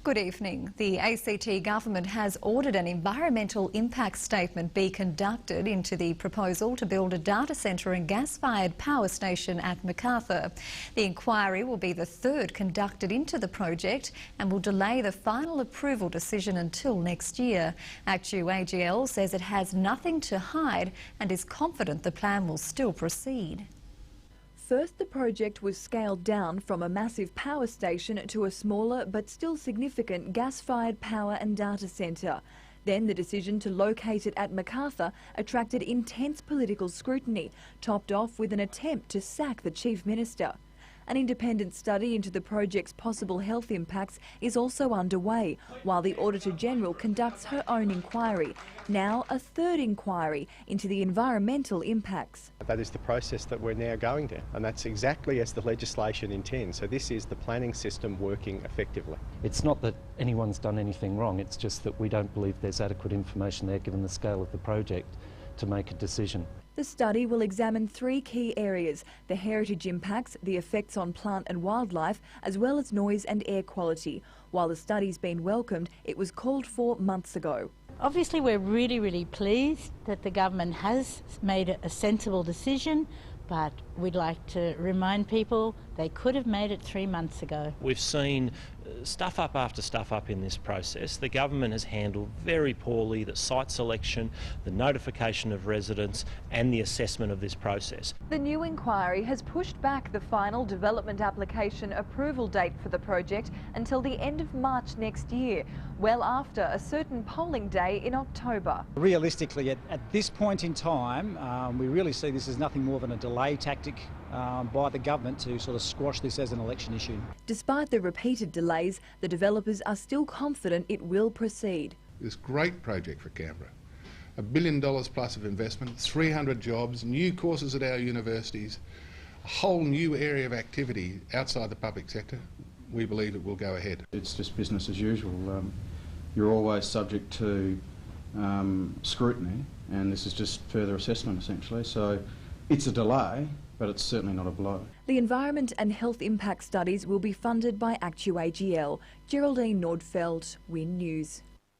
Good evening. The ACT government has ordered an environmental impact statement be conducted into the proposal to build a data centre and gas-fired power station at Macarthur. The inquiry will be the third conducted into the project and will delay the final approval decision until next year. 06Aug08 says it has nothing to hide and is confident the plan will still proceed. First, the project was scaled down from a massive power station to a smaller but still significant gas-fired power and data centre. Then the decision to locate it at Macarthur attracted intense political scrutiny, topped off with an attempt to sack the Chief Minister. An independent study into the project's possible health impacts is also underway, while the Auditor-General conducts her own inquiry. Now a third inquiry into the environmental impacts. That is the process that we're now going down, and that's exactly as the legislation intends. So this is the planning system working effectively. It's not that anyone's done anything wrong, it's just that we don't believe there's adequate information there given the scale of the project to make a decision. The study will examine three key areas: the heritage impacts, the effects on plant and wildlife, as well as noise and air quality. While the study's been welcomed, it was called for months ago. Obviously, we're really pleased that the government has made a sensible decision, but we'd like to remind people they could have made it 3 months ago. We've seen stuff up after stuff up in this process. The government has handled very poorly the site selection, the notification of residents and the assessment of this process. The new inquiry has pushed back the final development application approval date for the project until the end of March next year, well after a certain polling day in October. Realistically, at this point in time, we really see this as nothing more than a delay tactic by the government to sort of squash this as an election issue. Despite the repeated delays, the developers are still confident it will proceed. This great project for Canberra, $1 billion plus of investment, 300 jobs, new courses at our universities, a whole new area of activity outside the public sector. We believe it will go ahead. It's just business as usual. You're always subject to scrutiny, and this is just further assessment essentially. So it's a delay, but it's certainly not a blow. The environment and health impact studies will be funded by 06Aug08. Geraldine Nordfeld, WIN News.